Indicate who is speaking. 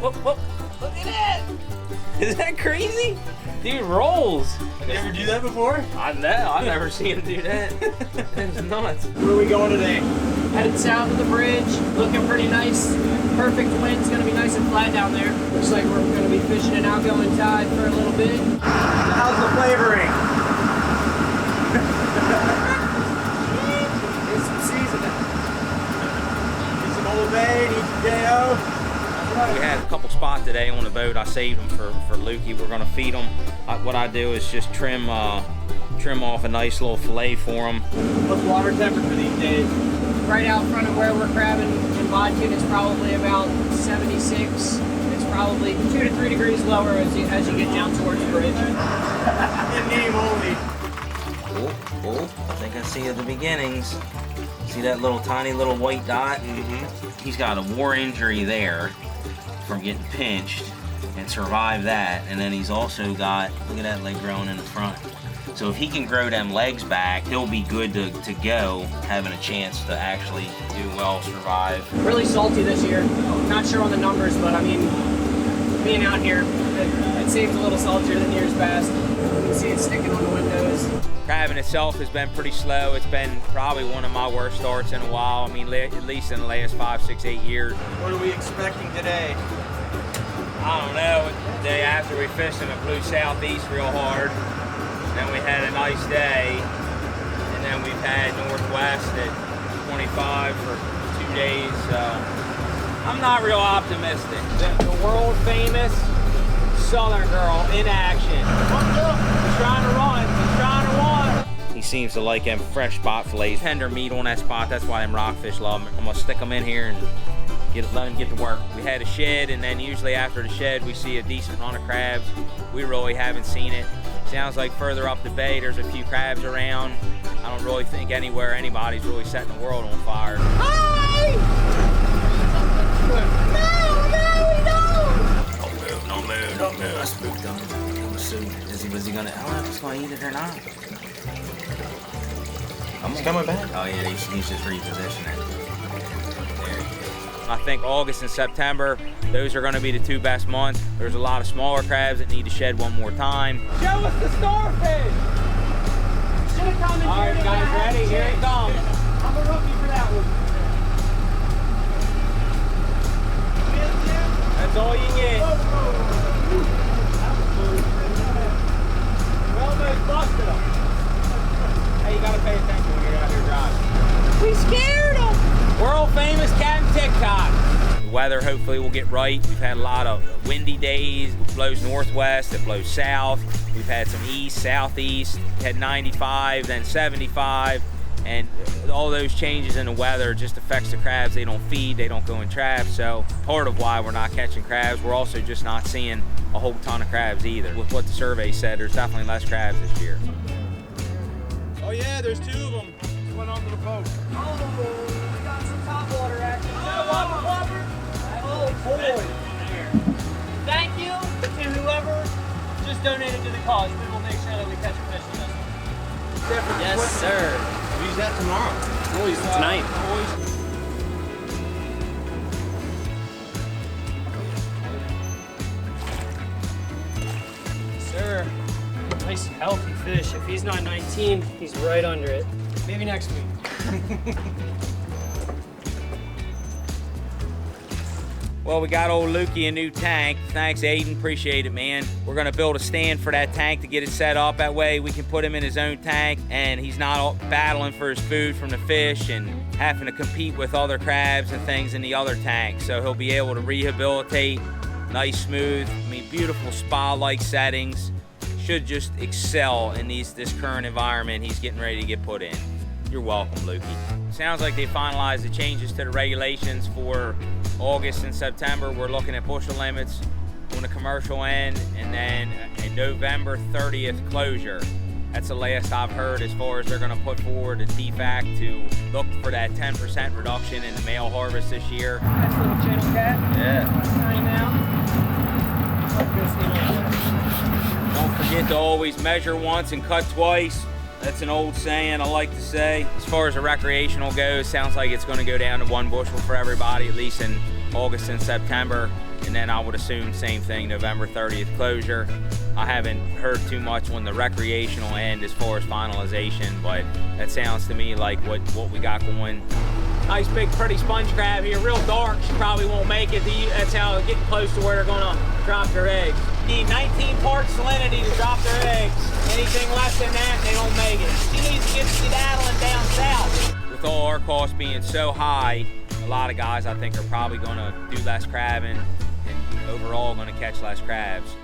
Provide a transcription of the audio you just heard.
Speaker 1: whoop, whoop. Look at that. Is that crazy? Dude rolls.
Speaker 2: You ever do that before?
Speaker 1: I know. I've never seen him do that. That's nuts.
Speaker 2: Where are we going today?
Speaker 3: Headed south of the bridge. Looking pretty nice. Perfect wind's gonna be nice and flat down there. Looks like we're gonna be fishing an outgoing tide for a little bit.
Speaker 2: How's the flavoring?
Speaker 3: Need some seasoning.
Speaker 2: Need some Old Bay, need some J.O.
Speaker 1: We had a couple spots today on the boat. I saved them for Lukey. We're gonna feed them. What I do is just trim off a nice little fillet for them.
Speaker 2: What's water temperature these days?
Speaker 3: Right out front of where we're crabbing in Hodzic, it's probably about 76. It's probably 2 to 3 degrees lower as you get down towards the bridge.
Speaker 2: In name only.
Speaker 1: Oh, I think I see the beginnings. See that little tiny little white dot?
Speaker 2: Mm-hmm.
Speaker 1: He's got a war injury there from getting pinched and survived that. And then he's also got, look at that leg growing in the front. So if he can grow them legs back, he'll be good to go, having a chance to actually do well, survive.
Speaker 3: Really salty this year. Not sure on the numbers, but I mean, being out here, it seems a little saltier than years past. You can see it sticking on the windows.
Speaker 1: Crabbing itself has been pretty slow. It's been probably one of my worst starts in a while. I mean, at least in the last 5, 6, 8 years.
Speaker 2: What are we expecting today?
Speaker 1: I don't know. The day after we fished and it blew southeast real hard. Then we had a nice day. And then we've had northwest at 25 for 2 days. I'm not real optimistic. The world famous Southern girl in action. He's trying to run. He's trying to run. He seems to like them fresh spot fillets. Tender meat on that spot. That's why them rockfish love them. I'm gonna stick them in here and let them get to work. We had a shed, and then usually after the shed, we see a decent amount of crabs. We really haven't seen it. Sounds like further up the bay, there's a few crabs around. I don't really think anywhere anybody's really setting the world on fire. Hi! No, I spooked him. I'm assuming, was he gonna, I don't know if he's gonna eat it or not.
Speaker 2: He's coming back.
Speaker 1: Oh yeah, he's just repositioning. I think August and September, those are gonna be the 2 best months. There's a lot of smaller crabs that need to shed one more time.
Speaker 3: Show us the starfish! Should have come in.
Speaker 1: All right, guys, ready? Here it comes.
Speaker 3: I'm a rookie for that one.
Speaker 1: That's all you get.
Speaker 3: We almost busted him.
Speaker 1: Hey, you gotta pay attention when you're out here driving.
Speaker 3: We scared him.
Speaker 1: World famous cat and TikTok. The weather hopefully will get right. We've had a lot of windy days. It blows northwest, it blows south. We've had some east, southeast. We had 95, then 75. And all those changes in the weather just affects the crabs. They don't feed, they don't go in traps. So part of why we're not catching crabs, we're also just not seeing a whole ton of crabs either. With what the survey said, there's definitely less crabs this year.
Speaker 2: Oh yeah, there's 2 of them. Just went onto the boat.
Speaker 3: Oh, we got some top water action. Oh boy. Thank you to whoever just donated to the cause. We will make sure that we catch a fish with this one. Yes, sir.
Speaker 2: We'll use that tomorrow.
Speaker 3: We'll use it tonight. Sir, nice healthy fish. If he's not 19, he's right under it. Maybe next week.
Speaker 1: Well, we got old Lukey a new tank. Thanks, Aiden. Appreciate it, man. We're gonna build a stand for that tank to get it set up. That way we can put him in his own tank and he's not battling for his food from the fish and having to compete with other crabs and things in the other tank. So he'll be able to rehabilitate, nice, smooth, I mean, beautiful spa-like settings. Should just excel in this current environment he's getting ready to get put in. You're welcome, Lukey. Sounds like they finalized the changes to the regulations for August and September. We're looking at bushel limits on the commercial end, and then a November 30th closure. That's the last I've heard as far as they're gonna put forward a DFAC to look for that 10% reduction in the male harvest this year.
Speaker 3: Nice little channel cat.
Speaker 1: Yeah.
Speaker 3: Tiny now.
Speaker 1: Don't forget to always measure once and cut twice. That's an old saying I like to say. As far as the recreational goes, sounds like it's gonna go down to 1 bushel for everybody, at least in August and September. and then I would assume same thing, November 30th closure. I haven't heard too much on the recreational end as far as finalization, but that sounds to me like what we got going.
Speaker 3: Nice big pretty sponge crab here, real dark. She probably won't make it. That's how getting close to where they're gonna drop their eggs. Need 19 parts salinity to drop their eggs. Anything less than that, they don't make it. She needs to get skedaddling down south.
Speaker 1: With all our costs being so high, a lot of guys I think are probably gonna do less crabbing and overall gonna catch less crabs.